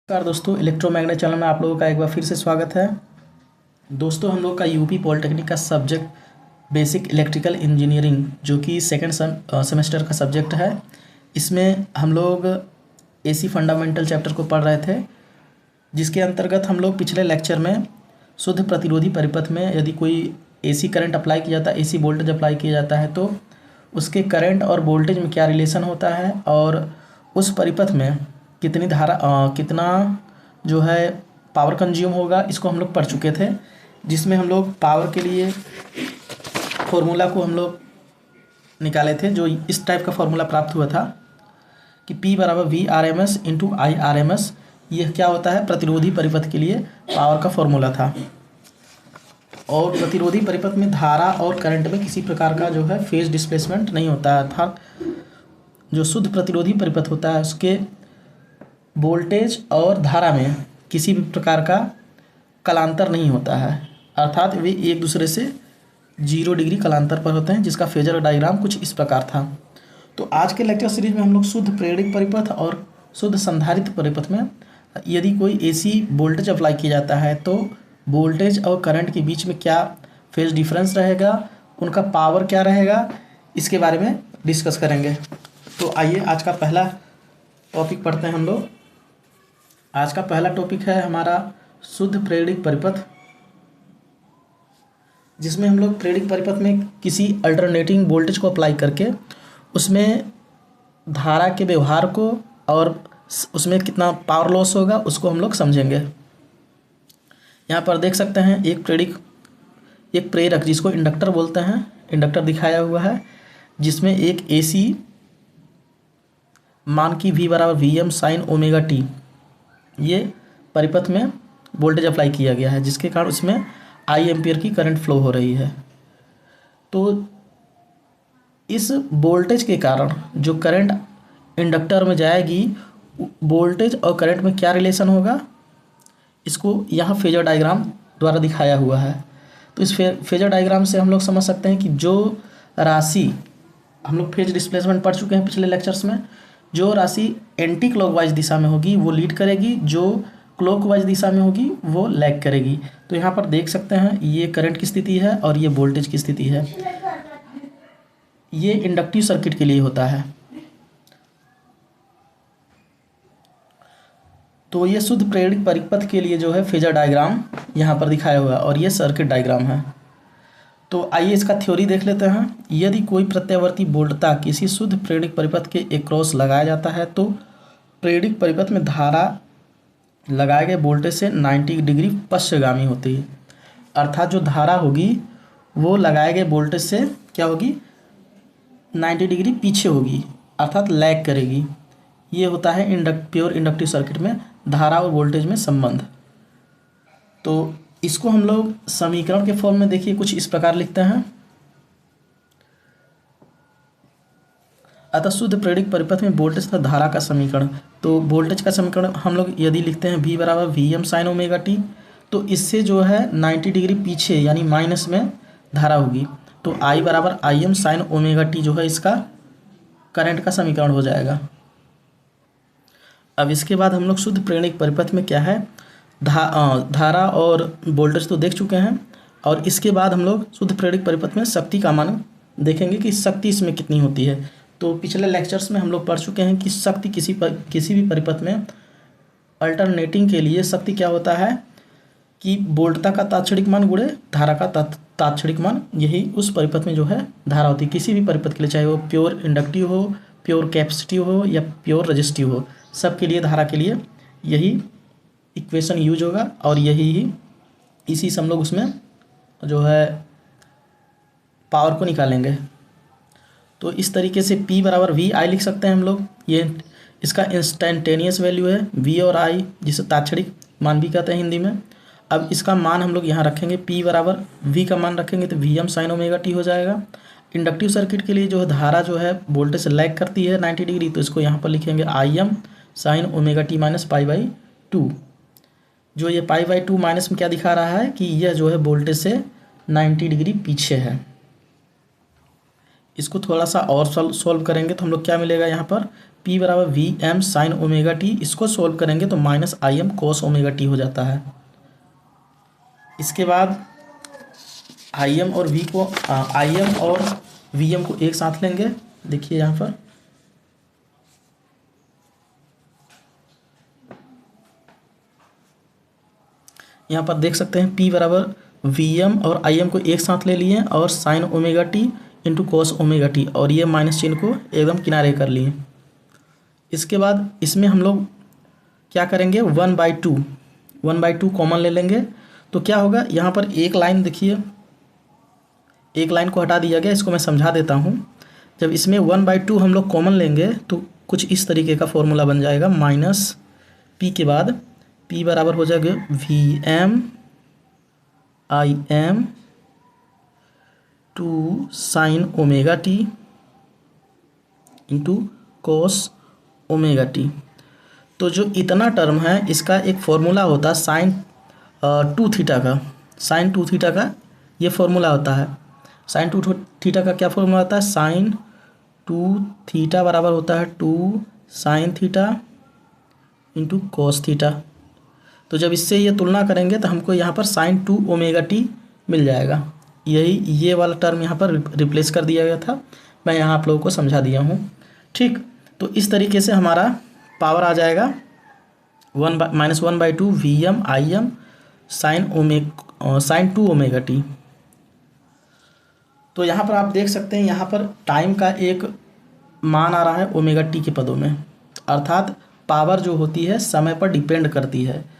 नमस्कार दोस्तों, electromagnet channel में आप लोगों का एक बार फिर से स्वागत है। दोस्तों, हम लोग का यूपी पॉलिटेक्निक का सब्जेक्ट बेसिक इलेक्ट्रिकल इंजीनियरिंग जो कि सेकंड सेमेस्टर का सब्जेक्ट है, इसमें हम लोग एसी फंडामेंटल चैप्टर को पढ़ रहे थे, जिसके अंतर्गत हम लोग पिछले लेक्चर में शुद्ध प्रतिरोधी परिपथ में यदि कोई एसी करंट अप्लाई किया जाता है, एसी वोल्टेज अप्लाई किया जाता है तो उसके करंट और वोल्टेज में क्या रिलेशन होता है और उस परिपथ में कितना जो है पावर कंज्यूम होगा, इसको हम लोग पढ़ चुके थे। जिसमें हम लोग पावर के लिए फॉर्मूला को हम लोग निकाले थे, जो इस टाइप का फॉर्मूला प्राप्त हुआ था कि P बराबर V R M S into I R M S. यह क्या होता है, प्रतिरोधी परिपथ के लिए पावर का फॉर्मूला था। और प्रतिरोधी परिपथ में धारा और करंट में किसी प्रकार का जो है फेज डिस्प्लेसमेंट नहीं होता है, अर्थात जो शुद्ध प्रतिरोधी परिपथ होता है उसके वोल्टेज और धारा में किसी भी प्रकार का कलांतर नहीं होता है, अर्थात वे एक दूसरे से 0 डिग्री कलांतर पर होते हैं, जिसका फेजर डायग्राम कुछ इस प्रकार था। तो आज के लेक्चर सीरीज में हम लोग शुद्ध प्रेरक परिपथ और शुद्ध संधारित्र परिपथ में यदि कोई एसी वोल्टेज अप्लाई किया जाता है तो वोल्टेज और करंट के बीच में क्या फेज डिफरेंस रहेगा, उनका पावर क्या रहेगा, इसके बारे में डिस्कस करेंगे। तो आइए आज का पहला टॉपिक पढ़ते हैं हम लोग। आज का पहला टॉपिक है हमारा शुद्ध प्रेरक परिपथ, जिसमें हम लोग प्रेरक परिपथ में किसी अल्टरनेटिंग वोल्टेज को अप्लाई करके उसमें धारा के व्यवहार को और उसमें कितना पावर लॉस होगा उसको हम लोग समझेंगे। यहाँ पर देख सकते हैं एक प्रेरक जिसको इंडक्टर बोलते हैं, इंडक्टर दिखाया हुआ है, जिसमें एक एसी मान की V बराबर V M sine omega T ये परिपथ में वोल्टेज अप्लाई किया गया है, जिसके कारण उसमें आई एम्पियर की करंट फ्लो हो रही है। तो इस वोल्टेज के कारण जो करंट इंडक्टर में जाएगी, वोल्टेज और करंट में क्या रिलेशन होगा, इसको यहाँ फेजर डायग्राम द्वारा दिखाया हुआ है। तो इस फेजर डायग्राम से हम लोग समझ सकते हैं कि जो राशि हम लोग फेज डिस्प्लेसमेंट पढ़ चुके हैं पिछले लेक्चर्स में, जो राशि एंटी क्लॉकवाइज दिशा में होगी वो लीड करेगी, जो क्लॉकवाइज दिशा में होगी वो लैग करेगी। तो यहाँ पर देख सकते हैं ये करंट की स्थिति है और ये वोल्टेज की स्थिति है। ये इंडक्टिव सर्किट के लिए होता है। तो ये शुद्ध प्रेरक परिपथ के लिए जो है फेजर डायग्राम यहाँ पर दिखाया हुआ है और ये सर्किट डायग्राम है। तो आइए इसका थ्योरी देख लेते हैं। यदि कोई प्रत्यावर्ती वोल्टता किसी शुद्ध प्रेरक परिपथ के एक्रॉस लगाया जाता है तो प्रेरक परिपथ में धारा लगाए गए वोल्टेज से 90 डिग्री पश्चगामी होती है, अर्थात जो धारा होगी वो लगाए गए वोल्टेज से क्या होगी, 90 डिग्री पीछे होगी, अर्थात लैग करेगी। ये होता है प्योर इंडक्टिव सर्किट में धारा और वोल्टेज में संबंध। तो इसको हम लोग समीकरण के फॉर्म में देखिए कुछ इस प्रकार लिखते हैं। अतः शुद्ध प्रेरक परिपथ में वोल्टेज तथा धारा का समीकरण, तो वोल्टेज का समीकरण हम लोग यदि लिखते हैं V बराबर V M sine omega T, तो इससे जो है 90 डिग्री पीछे यानी माइनस में धारा होगी, तो I बराबर I M sine omega T जो है इसका करंट का समीकरण हो जाएगा। अब इसके बाद हम लोग शुद्ध प्रेरक परिपथ में क्या है, धारा और वोल्टेज तो देख चुके हैं, और इसके बाद हम लोग शुद्ध प्रेरक परिपथ में शक्ति का मान देखेंगे कि शक्ति इसमें कितनी होती है। तो पिछले लेक्चर्स में हम लोग पढ़ चुके हैं कि शक्ति किसी भी परिपथ में अल्टरनेटिंग के लिए शक्ति क्या होता है कि वोल्टता का तात्क्षणिक मान गुणे धारा का तात्क्षणिक मान, यही उस परिपथ में जो है धारा होती है। किसी भी परिपथ के लिए, चाहे वो प्योर इंडक्टिव हो, प्योर कैपेसिटिव हो या प्योर रजिस्टिव हो, सबके लिए धारा के लिए यही इक्वेशन यूज होगा और इसी से हम लोग उसमें जो है पावर को निकालेंगे। तो इस तरीके से P बराबर वी आई लिख सकते हैं हम लोग, ये इसका इंस्टेंटेनियस वैल्यू है V और I, जिसे तात्क्षणिक मान भी कहते हैं हिंदी में। अब इसका मान हम लोग यहाँ रखेंगे, P बराबर V का मान रखेंगे तो V M sine omega T हो जाएगा। इंडक्टिव सर्किट के लिए जो है धारा जो है वोल्टेज से लैग करती है 90 डिग्री, तो इसको यहाँ पर लिखेंगे आई M sine omega T minus pi by 2। जो ये पाई बाई 2 माइनस में क्या दिखा रहा है कि यह जो है वोल्टेज से 90 डिग्री पीछे है। इसको थोड़ा सा और सॉल्व करेंगे तो हम लोग क्या मिलेगा यहाँ पर, P बराबर V M sine omega T. इसको सॉल्व करेंगे तो minus I M cos omega T हो जाता है। इसके बाद आई एम और वी एम को एक साथ लेंगे। देखिए यहाँ पर देख सकते हैं P बराबर वी एम और आई एम को एक साथ ले लिए और sign omega T into cos omega T, और ये माइनस चिन्ह को एकदम किनारे कर लिए। इसके बाद इसमें हम लोग क्या करेंगे, 1/2 कॉमन ले लेंगे तो क्या होगा, यहाँ पर एक लाइन देखिए, एक लाइन को हटा दिया गया। इसको मैं समझा देता हूँ। जब इसमें 1/2 हम लोग कॉमन लेंगे तो कुछ इस तरीके का फॉर्मूला बन जाएगा, माइनस P के बाद P बराबर हो जाएगा V M I M two sine omega T into cos omega T. तो जो इतना टर्म है इसका एक फॉर्मूला होता है साइन 2 थीटा का, साइन 2 थीटा का ये फॉर्मूला होता है। साइन 2 थीटा का क्या फॉर्मूला होता है, साइन 2 थीटा बराबर होता है 2 sine theta into cos theta. तो जब इससे ये तुलना करेंगे तो हमको यहाँ पर साइन 2 ओमेगा टी मिल जाएगा। ये वाला टर्म यहाँ पर रिप्लेस कर दिया गया था, मैं यहाँ आप लोगों को समझा दिया हूँ। ठीक, तो इस तरीके से हमारा पावर आ जाएगा -1/2 V M I M sine 2 omega T. तो यहाँ पर आप देख सकते हैं, यहाँ पर टाइम का एक मान आ रहा है ओमेगा टी के पदों में, अर्थात पावर जो होती है समय पर डिपेंड करती है।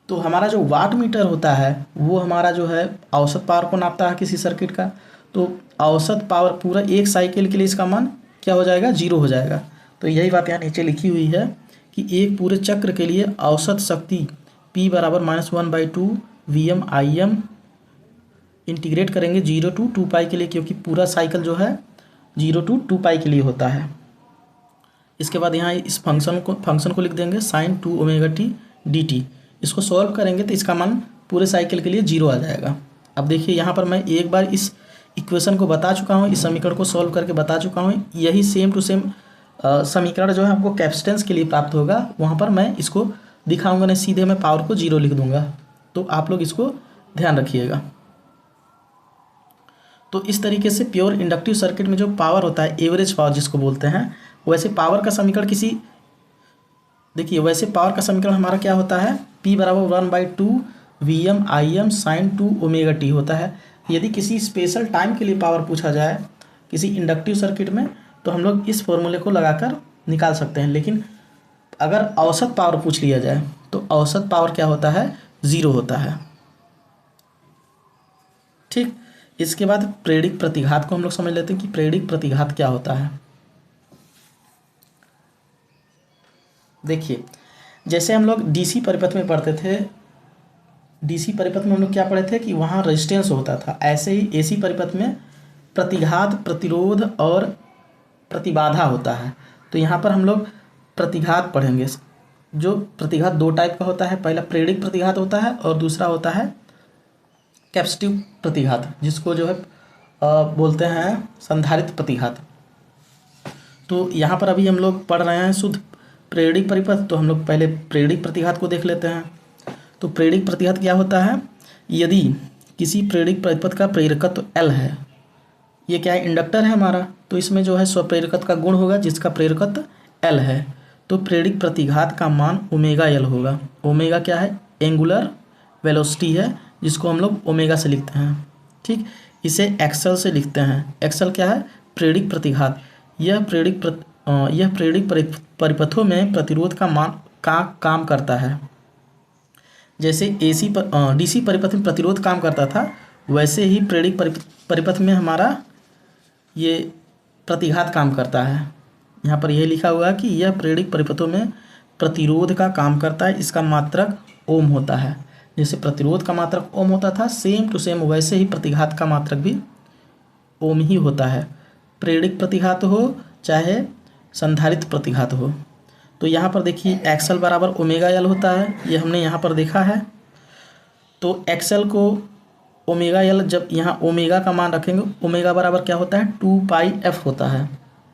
तो हमारा जो वाट मीटर होता है वो हमारा जो है औसत पावर को नापता है किसी सर्किट का। तो औसत पावर पूरा एक साइकिल के लिए इसका मान क्या हो जाएगा, 0 हो जाएगा। तो यही बात यहाँ नीचे लिखी हुई है कि एक पूरे चक्र के लिए औसत शक्ति P बराबर -1/2 V M I M, integrate करेंगे 0 to 2 पाई के लिए, क्योंकि पूरा साइकिल जो है 0 to 2 पाई के लिए होता है। इसके बाद यहाँ इस फंक्शन को लिख देंगे sine 2 omega T D T. इसको सॉल्व करेंगे तो इसका मान पूरे साइकिल के लिए 0 आ जाएगा। अब देखिए यहाँ पर मैं एक बार इस इक्वेशन को बता चुका हूँ, इस समीकरण को सॉल्व करके बता चुका हूँ। यही सेम टू सेम समीकरण जो है हमको कैपेसिटेंस के लिए प्राप्त होगा, वहाँ पर मैं इसको दिखाऊंगा नहीं, सीधे मैं पावर को 0 लिख दूंगा। तो आप लोग इसको ध्यान रखिएगा। तो इस तरीके से प्योर इंडक्टिव सर्किट में जो पावर होता है, एवरेज पावर जिसको बोलते हैं, वैसे पावर का समीकरण वैसे पावर का समीकरण हमारा क्या होता है, P बराबर 1/2 V M I M sine 2 omega T होता है। यदि किसी स्पेशल टाइम के लिए पावर पूछा जाए किसी इंडक्टिव सर्किट में तो हम लोग इस फॉर्मूले को लगाकर निकाल सकते हैं, लेकिन अगर औसत पावर पूछ लिया जाए तो औसत पावर क्या होता है, 0 होता है। ठीक, इसके बाद प्रेरित प्रतिघात को हम लोग समझ लेते हैं कि प्रेरित प्रतिघात क्या होता है। देखिए, जैसे हम लोग डीसी परिपथ में पढ़ते थे, डीसी परिपथ में हम लोग क्या पढ़े थे कि वहाँ रेजिस्टेंस होता था, ऐसे ही एसी परिपथ में प्रतिघात, प्रतिरोध और प्रतिबाधा होता है। तो यहाँ पर हम लोग प्रतिघात पढ़ेंगे। जो प्रतिघात 2 टाइप का होता है, पहला प्रेरित प्रतिघात होता है और दूसरा होता है कैपेसिटिव प्रतिघात, जिसको जो है बोलते हैं संधारित्र प्रतिघात। तो यहाँ पर अभी हम लोग पढ़ रहे हैं शुद्ध प्रेरित परिपथ, तो हम लोग पहले प्रेरित प्रतिघात को देख लेते हैं। तो प्रेरित प्रतिघात क्या होता है, यदि किसी प्रेरित परिपथ का प्रेरकत्व L है, ये क्या है, इंडक्टर है हमारा, तो इसमें जो है स्वप्रेरकत्व का गुण होगा जिसका प्रेरकत्व L है, तो प्रेरित प्रतिघात का मान ओमेगा L होगा। ओमेगा क्या है, एंगुलर वेलोसिटी है, जिसको हम लोग ओमेगा से लिखते हैं। ठीक, इसे एक्सल से लिखते हैं। एक्सल क्या है, प्रेरित प्रतिघात। यह प्रेरित परिपथों में प्रतिरोध का मान का काम करता है। जैसे डीसी परिपथ में प्रतिरोध काम करता था, वैसे ही प्रेरित परिपथ में हमारा ये प्रतिघात काम करता है। यहाँ पर यह लिखा हुआ है कि यह प्रेरित परिपथों में प्रतिरोध का काम करता है, इसका मात्रक ओम होता है। जैसे प्रतिरोध का मात्रक ओम होता था, सेम टू सेम वैसे ही प्रतिघात का मात्रक भी ओम ही होता है, प्रेरित प्रतिघात हो चाहे संधारित्र प्रतिघात हो। तो यहाँ पर देखिए एक्सल बराबर ओमेगा L होता है, ये हमने यहाँ पर देखा है। तो एक्सल को ओमेगा एल, जब यहाँ ओमेगा का मान रखेंगे, ओमेगा बराबर क्या होता है 2πf होता है,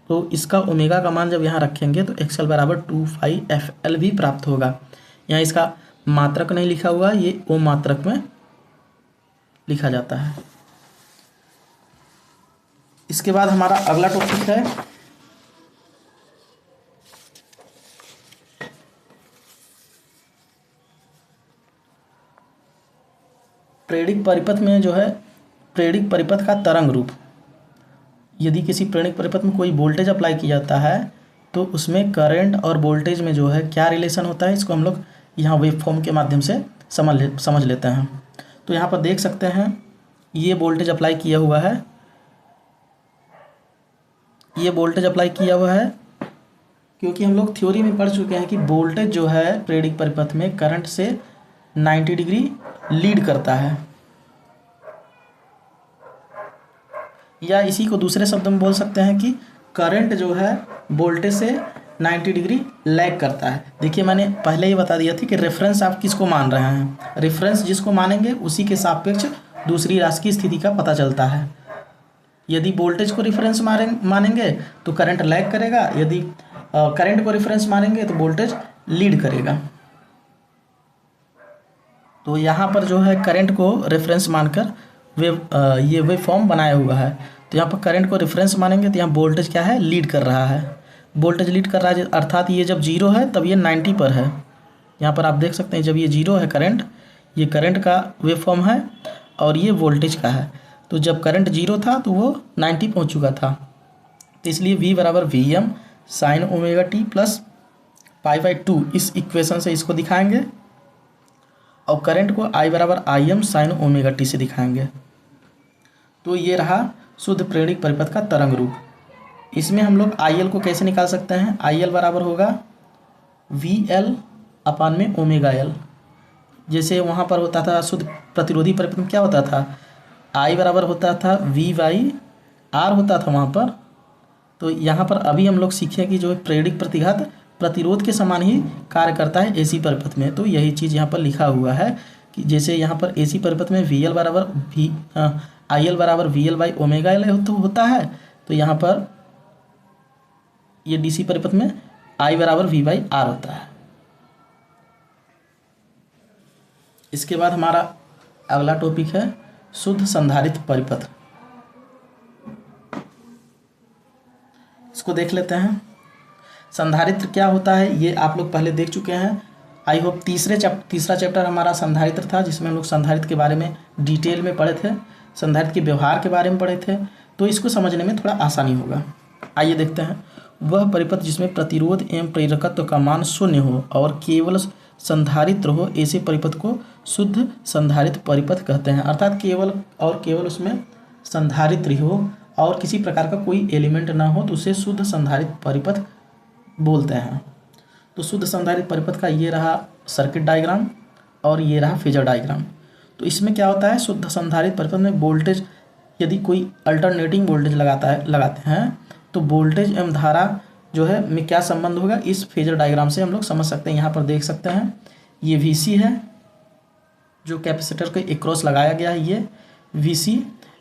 तो इसका ओमेगा का मान जब यहाँ रखेंगे तो एक्सएल बराबर 2πfl भी प्राप्त होगा। यहाँ इसका मात्रक नहीं लिखा हुआ, ये ओम मात्रक में लिखा जाता है। इसके बाद हमारा अगला टॉपिक है प्रेरित परिपथ में जो है प्रेरित परिपथ का तरंग रूप। यदि किसी प्रेरित परिपथ में कोई वोल्टेज अप्लाई किया जाता है तो उसमें करंट और वोल्टेज में जो है क्या रिलेशन होता है, इसको हम लोग यहाँ वेव फॉर्म के माध्यम से समझ लेते हैं। तो यहाँ पर देख सकते हैं ये वोल्टेज अप्लाई किया हुआ है, ये वोल्टेज अप्लाई किया हुआ है क्योंकि हम लोग थ्योरी में पढ़ चुके हैं कि वोल्टेज जो है प्रेरित परिपथ में करंट से 90 डिग्री लीड करता है, या इसी को दूसरे शब्द में बोल सकते हैं कि करंट जो है वोल्टेज से 90 डिग्री लैग करता है। देखिए मैंने पहले ही बता दिया था कि रेफरेंस आप किसको मान रहे हैं, रेफरेंस जिसको मानेंगे उसी के सापेक्ष दूसरी राशि की स्थिति का पता चलता है। यदि वोल्टेज को रेफरेंस मानेंगे तो करंट लैग करेगा, यदि करंट को रेफरेंस मानेंगे तो वोल्टेज लीड करेगा। तो यहाँ पर जो है करंट को रेफरेंस मानकर ये वेव फॉर्म बनाया हुआ है। तो यहाँ पर करंट को रेफरेंस मानेंगे तो यहाँ वोल्टेज क्या है, लीड कर रहा है, वोल्टेज लीड कर रहा है, अर्थात ये जब जीरो है तब ये 90 पर है। यहाँ पर आप देख सकते हैं जब ये जीरो है करंट, ये करंट का वेव फॉर्म है और ये वोल्टेज का है। तो जब करंट जीरो था तो वो 90 पहुँच चुका था, तो इसलिए V बराबर Vm sine omega T plus π/2 इस इक्वेशन से इसको दिखाएंगे, और करंट को I बराबर Im साइन ओमेगा टी से दिखाएंगे। तो ये रहा शुद्ध प्रेरित परिपथ का तरंग रूप। इसमें हम लोग IL को कैसे निकाल सकते हैं, IL बराबर होगा VL अपान में ओमेगा L। जैसे वहाँ पर होता था शुद्ध प्रतिरोधी परिपथ में क्या होता था, I बराबर होता था V/R होता था वहाँ पर। तो यहाँ पर अभी हम लोग सीखे कि जो प्रेरित प्रतिघात प्रतिरोध के समान ही कार्य करता है एसी परिपथ में। तो यही चीज़ यहाँ पर लिखा हुआ है कि जैसे यहाँ पर एसी परिपथ में IL बराबर VL/ओमेगा L होता है, तो यहाँ पर ये डीसी परिपथ में I बराबर V/R होता है। इसके बाद हमारा अगला टॉपिक है शुद्ध संधारित्र परिपथ। इसको देख लेते हैं। संधारित्र क्या होता है ये आप लोग पहले देख चुके हैं। आई होप तीसरा चैप्टर हमारा संधारित्र था, जिसमें हम लोग संधारित्र के बारे में डिटेल में पढ़े थे, संधारित्र के व्यवहार के बारे में पढ़े थे, तो इसको समझने में थोड़ा आसानी होगा। आइए देखते हैं। वह परिपथ जिसमें प्रतिरोध एवं प्रेरकत्व का मान शून्य हो और केवल संधारित्र हो, ऐसे परिपथ को शुद्ध संधारित्र परिपथ कहते हैं। अर्थात केवल उसमें संधारित्र हो और किसी प्रकार का कोई एलिमेंट ना हो तो उसे शुद्ध संधारित्र परिपथ बोलते हैं। तो शुद्ध संधारित्र परिपथ का ये रहा सर्किट डायग्राम और ये रहा फेजर डायग्राम। तो इसमें क्या होता है, शुद्ध संधारित्र परिपथ में वोल्टेज, यदि कोई अल्टरनेटिंग वोल्टेज लगाते हैं तो वोल्टेज एवं धारा जो है में क्या संबंध होगा, इस फेजर डायग्राम से हम लोग समझ सकते हैं। यहाँ पर देख सकते हैं ये VC है जो कैपेसिटर के एक्रॉस लगाया गया है, ये VC,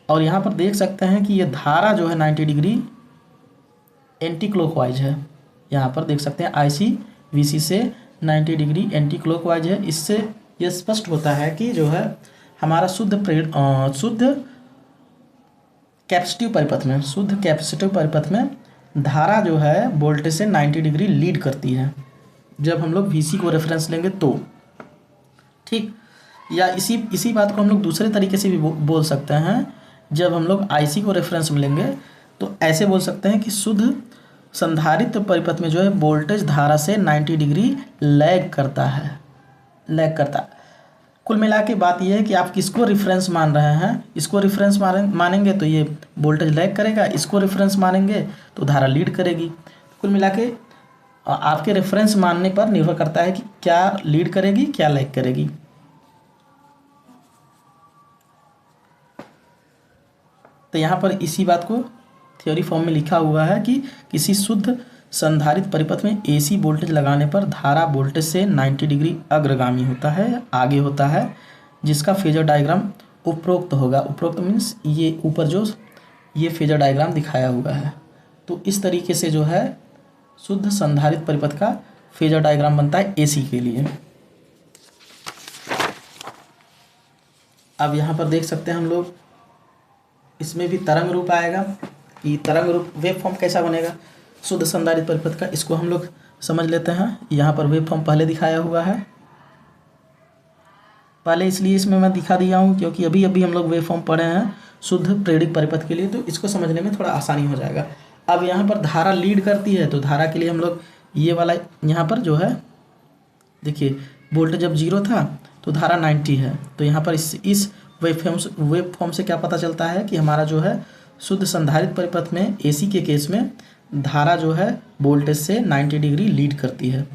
और यहाँ पर देख सकते हैं कि ये धारा जो है 90 डिग्री एंटी क्लॉकवाइज है। यहाँ पर देख सकते हैं IC VC से 90 डिग्री एंटी क्लॉकवाइज है। इससे ये स्पष्ट होता है कि जो है हमारा शुद्ध कैपेसिटिव परिपथ में धारा जो है वोल्टेज से 90 डिग्री लीड करती है जब हम लोग VC को रेफरेंस लेंगे तो, ठीक। या इसी बात को हम लोग दूसरे तरीके से भी बोल सकते हैं। जब हम लोग IC को रेफरेंस में लेंगे तो ऐसे बोल सकते हैं कि शुद्ध संधारित्र परिपथ में जो है वोल्टेज धारा से 90 डिग्री लैग करता है। कुल मिला के बात यह है कि आप किसको रेफरेंस मान रहे हैं। इसको रेफरेंस मानेंगे तो ये वोल्टेज लैग करेगा, इसको रेफरेंस मानेंगे तो धारा लीड करेगी। कुल मिला के आपके रेफरेंस मानने पर निर्भर करता है कि क्या लीड करेगी क्या लैग करेगी। तो यहाँ पर इसी बात को थ्योरी फॉर्म में लिखा हुआ है कि किसी शुद्ध संधारित्र परिपथ में AC वोल्टेज लगाने पर धारा वोल्टेज से 90 डिग्री अग्रगामी होता है, आगे होता है, जिसका फेजर डायग्राम उपरोक्त होगा। उपरोक्त मीन्स ये ऊपर जो ये फेजर डायग्राम दिखाया हुआ है। तो इस तरीके से जो है शुद्ध संधारित्र परिपथ का फेजर डायग्राम बनता है एसी के लिए। अब यहाँ पर देख सकते हैं हम लोग, इसमें भी तरंग रूप आएगा कि तरंग रूप वेव फॉर्म कैसा बनेगा शुद्ध संधारित्र परिपथ का, इसको हम लोग समझ लेते हैं। यहाँ पर वेव फॉर्म पहले दिखाया हुआ है, पहले इसलिए इसमें मैं दिखा दिया हूँ क्योंकि अभी अभी हम लोग वेव फॉर्म पढ़े हैं शुद्ध प्रेरित परिपथ के लिए, तो इसको समझने में थोड़ा आसानी हो जाएगा। अब यहाँ पर धारा लीड करती है, तो धारा के लिए हम लोग ये वाला यहाँ पर जो है देखिए वोल्टेज जब 0 था तो धारा 90 है। तो यहाँ पर इस वेव फॉर्म से क्या पता चलता है कि हमारा जो है शुद्ध संधारित्र परिपथ में एसी के केस में धारा जो है वोल्टेज से 90 डिग्री लीड करती है।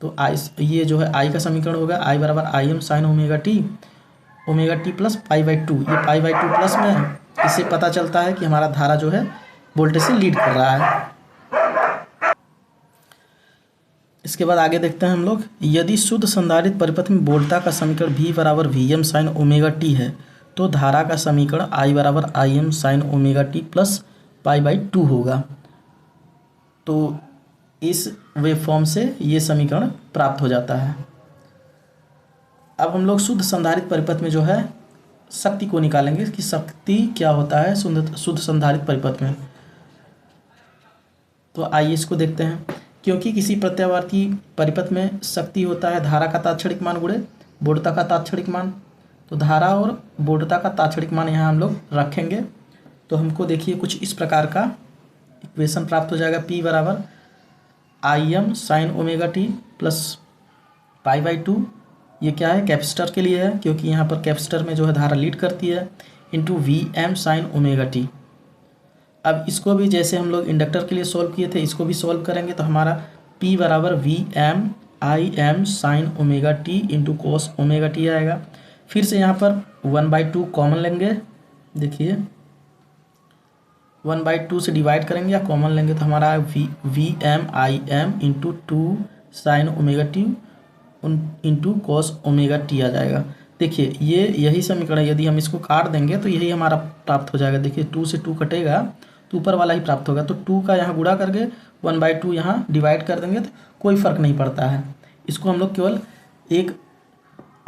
तो आई, ये जो है आई का समीकरण होगा आई बराबर I M sine omega T plus π/2। ये π/2 प्लस में है, इससे पता चलता है कि हमारा धारा जो है वोल्टेज से लीड कर रहा है। इसके बाद आगे देखते हैं हम लोग, यदि शुद्ध संधारित्र परिपथ में वोल्टता का समीकरण V बराबर Vm साइन ओमेगा टी है तो धारा का समीकरण I बराबर Im sine omega T plus π/2 होगा। तो इस वेव फॉर्म से ये समीकरण प्राप्त हो जाता है। अब हम लोग शुद्ध संधारित्र परिपथ में जो है शक्ति को निकालेंगे कि शक्ति क्या होता है शुद्ध संधारित्र परिपथ में। तो आइए इसको देखते हैं। क्योंकि किसी प्रत्यावर्ती परिपथ में शक्ति होता है धारा का तात्क्षणिक मान गुणे वोल्टता का तात्क्षणिक मान, तो धारा और वोल्टता का तात्क्षणिक मान यहाँ हम लोग रखेंगे। तो हमको देखिए कुछ इस प्रकार का इक्वेशन प्राप्त हो जाएगा, P बराबर Im sine omega T plus π/2। ये क्या है, कैपेसिटर के लिए है क्योंकि यहाँ पर कैपेसिटर में जो है धारा लीड करती है, into Vm sine omega T. अब इसको भी जैसे हम लोग इंडक्टर के लिए सॉल्व किए थे इसको भी सॉल्व करेंगे, तो हमारा P बराबर Vm Im sine omega T into cos omega T आएगा। फिर से यहाँ पर 1/2 कॉमन लेंगे, देखिए 1/2 से डिवाइड करेंगे या कॉमन लेंगे तो हमारा Vm Im into 2 sine omega T into cos omega T आ जाएगा। देखिए ये यही समीकरण है, यदि हम इसको काट देंगे तो यही हमारा प्राप्त हो जाएगा। देखिए 2 से 2 कटेगा तो ऊपर वाला ही प्राप्त होगा। तो 2 का यहाँ गुणा करके 1/2 यहाँ डिवाइड कर देंगे तो कोई फ़र्क नहीं पड़ता है। इसको हम लोग केवल एक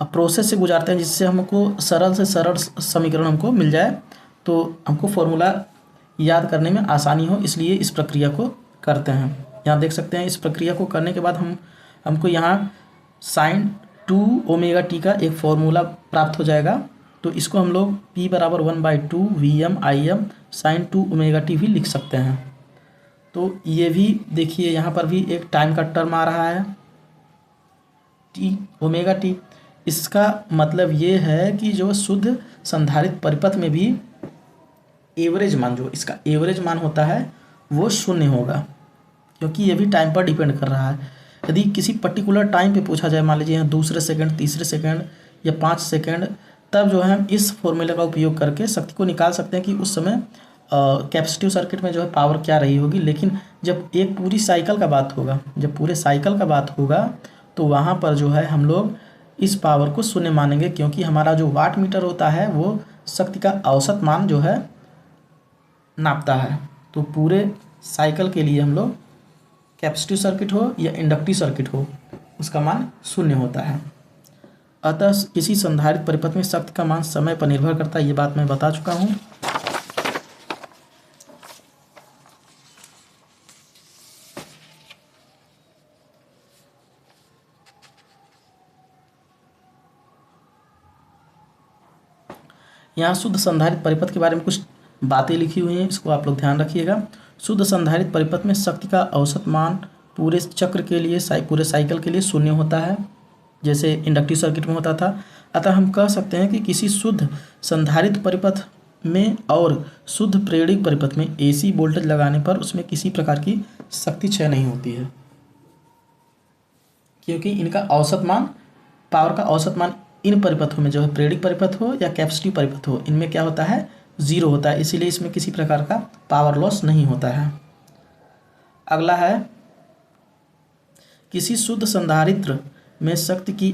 प्रोसेस से गुजारते हैं जिससे हमको सरल से सरल समीकरण हमको मिल जाए, तो हमको फॉर्मूला याद करने में आसानी हो, इसलिए इस प्रक्रिया को करते हैं। यहाँ देख सकते हैं इस प्रक्रिया को करने के बाद हमको यहाँ साइन 2 ओमेगा टी का एक फॉर्मूला प्राप्त हो जाएगा। तो इसको हम लोग P बराबर 1/2 Vm Im sine 2 omega T भी लिख सकते हैं। तो ये भी देखिए यहाँ पर भी एक टाइम का टर्म आ रहा है टी ओमेगा टी। इसका मतलब ये है कि जो शुद्ध संधारित्र परिपथ में भी एवरेज मान, जो इसका एवरेज मान होता है वो 0 होगा, क्योंकि ये भी टाइम पर डिपेंड कर रहा है। यदि किसी पर्टिकुलर टाइम पे पूछा जाए, मान लीजिए यहाँ दूसरे सेकंड, तीसरे सेकंड या 5 सेकंड, तब जो है हम इस फॉर्मूले का उपयोग करके शक्ति को निकाल सकते हैं कि उस समय कैपेसिटिव सर्किट में जो है पावर क्या रही होगी। लेकिन जब एक पूरी साइकिल का बात होगा, जब पूरे साइकिल का बात होगा तो वहाँ पर जो है हम लोग इस पावर को 0 मानेंगे, क्योंकि हमारा जो वाट मीटर होता है वो शक्ति का औसत मान जो है नापता है। तो पूरे साइकिल के लिए हम लोग कैपेसिटिव सर्किट हो या इंडक्टिव सर्किट हो उसका मान 0 होता है। अतः किसी संधारित्र परिपथ में शक्ति का मान समय पर निर्भर करता है, ये बात मैं बता चुका हूँ। यहाँ शुद्ध संधारित्र परिपथ के बारे में कुछ बातें लिखी हुई हैं, इसको आप लोग ध्यान रखिएगा। शुद्ध संधारित्र परिपथ में शक्ति का औसत मान पूरे चक्र के लिए, पूरे साइकिल के लिए 0 होता है, जैसे इंडक्टिव सर्किट में होता था। अतः हम कह सकते हैं कि किसी शुद्ध संधारित्र परिपथ में और शुद्ध प्रेरक परिपथ में एसी वोल्टेज लगाने पर उसमें किसी प्रकार की शक्ति क्षय नहीं होती है, क्योंकि इनका औसत मान, पावर का औसत मान इन परिपथों में जो है प्रेरक परिपथ हो या कैपेसिटिव परिपथ हो, इनमें क्या होता है 0 होता है, इसीलिए इसमें किसी प्रकार का पावर लॉस नहीं होता है। अगला है किसी शुद्ध संधारित्र में शक्ति की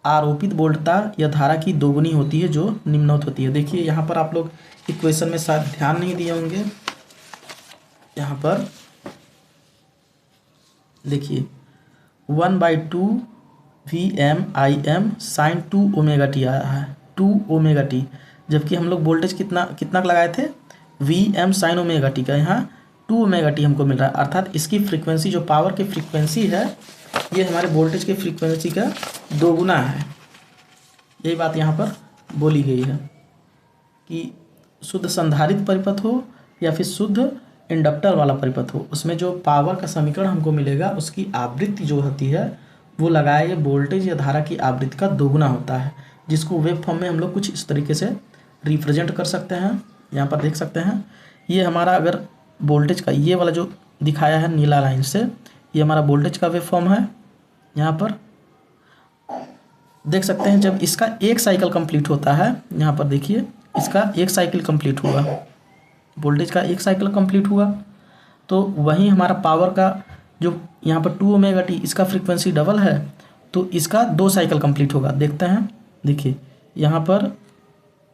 आरोपित वोल्टता या धारा की दोगुनी होती है जो निम्नवत होती है। देखिए यहाँ पर आप लोग इक्वेशन में शायद ध्यान नहीं दिए होंगे। यहाँ पर देखिए 1/2 Vm sin 2 ओमेगा टी आया है, 2 ओमेगा टी, जबकि हम लोग वोल्टेज कितना लगाए थे Vm sin ओमेगा टी का, यहाँ 2 ओमेगा टी हमको मिल रहा है। अर्थात इसकी फ्रीक्वेंसी जो पावर की फ्रीक्वेंसी है ये हमारे वोल्टेज की फ्रीक्वेंसी का दोगुना है। यही बात यहाँ पर बोली गई है कि शुद्ध संधारित्र परिपथ हो या फिर शुद्ध इंडक्टर वाला परिपथ हो, उसमें जो पावर का समीकरण हमको मिलेगा उसकी आवृत्ति जो होती है वो लगाए वोल्टेज या धारा की आवृत्ति का दोगुना होता है, जिसको वेव फॉर्म में हम लोग कुछ इस तरीके से रिप्रेजेंट कर सकते हैं। यहाँ पर देख सकते हैं ये हमारा अगर वोल्टेज का ये वाला जो दिखाया है नीला लाइन से, ये हमारा वोल्टेज का वेव फॉर्म है। यहाँ पर देख सकते हैं जब इसका एक साइकिल कंप्लीट होता है, यहाँ पर देखिए इसका एक साइकिल कंप्लीट हुआ, वोल्टेज का एक साइकिल कंप्लीट हुआ, तो वहीं हमारा पावर का जो यहाँ पर 2 ओमेगा टी इसका फ्रीक्वेंसी डबल है तो इसका 2 साइकिल कंप्लीट होगा। देखते हैं, देखिए यहाँ पर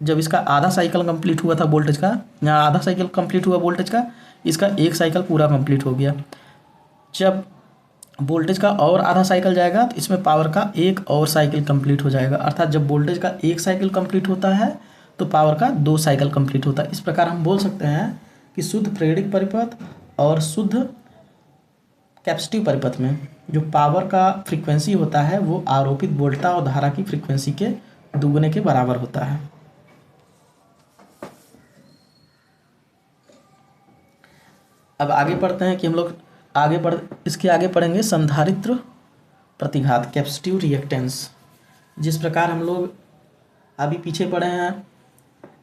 जब इसका आधा साइकिल कंप्लीट हुआ था वोल्टेज का, यहाँ आधा साइकिल कंप्लीट हुआ वोल्टेज का, इसका एक साइकिल पूरा कंप्लीट हो गया। जब वोल्टेज का और आधा साइकिल जाएगा तो इसमें पावर का एक और साइकिल कंप्लीट हो जाएगा। अर्थात जब वोल्टेज का एक साइकिल कंप्लीट होता है तो पावर का 2 साइकिल कंप्लीट होता है। इस प्रकार हम बोल सकते हैं कि शुद्ध प्रेरक परिपथ और शुद्ध कैपेसिटिव परिपथ में जो पावर का फ्रीक्वेंसी होता है वो आरोपित वोल्टता और धारा की फ्रीक्वेंसी के दुगुने के बराबर होता है। अब आगे पढ़ते हैं कि हम लोग इसके आगे पढ़ेंगे संधारित्र प्रतिघात, कैपेसिटिव रिएक्टेंस। जिस प्रकार हम लोग अभी पीछे पढ़े हैं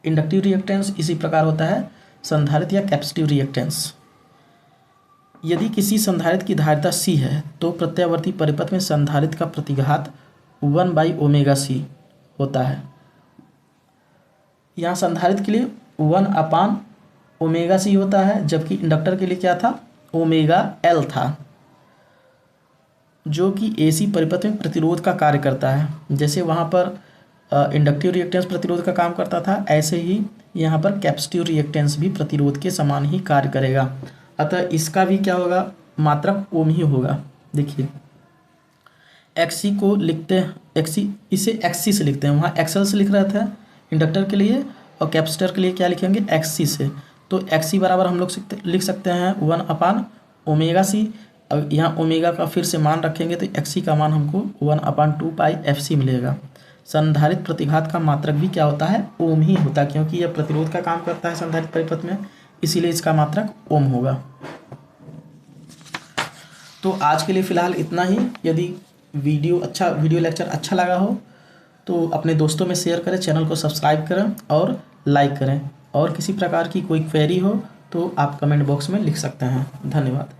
इंडक्टिव रिएक्टेंस, इसी प्रकार होता है संधारित्र या कैपेसिटिव रिएक्टेंस। यदि किसी संधारित्र की धारिता C है तो प्रत्यावर्ती परिपथ में संधारित्र का प्रतिघात 1/ωc होता है। यहाँ संधारित्र के लिए 1/ωc होता है, जबकि इंडक्टर के लिए क्या था, ωL था, जो कि AC परिपथ में प्रतिरोध का कार्य करता है। जैसे वहाँ पर इंडक्टिव रिएक्टेंस प्रतिरोध का काम करता था, ऐसे ही यहाँ पर कैपेसिटिव रिएक्टेंस भी प्रतिरोध के समान ही कार्य करेगा। अतः इसका भी क्या होगा, मात्रक ओम ही होगा। देखिए XC को लिखते हैं, XC इसे XC से लिखते हैं, वहाँ XL से लिख रहे थे इंडक्टर के लिए, और कैपेसिटर के लिए क्या लिखेंगे, XC से। तो XC बराबर हम लोग लिख सकते हैं 1/ωc। अब यहाँ ओमेगा का फिर से मान रखेंगे तो XC का मान हमको 1/2πfc मिलेगा। संधारित्र प्रतिघात का मात्रक भी क्या होता है, ओम ही होता है, क्योंकि यह प्रतिरोध का काम करता है संधारित्र परिपथ में, इसीलिए इसका मात्रक ओम होगा। तो आज के लिए फ़िलहाल इतना ही। यदि वीडियो लेक्चर अच्छा लगा हो तो अपने दोस्तों में शेयर करें, चैनल को सब्सक्राइब करें और लाइक करें। और किसी प्रकार की कोई क्वेरी हो तो आप कमेंट बॉक्स में लिख सकते हैं। धन्यवाद।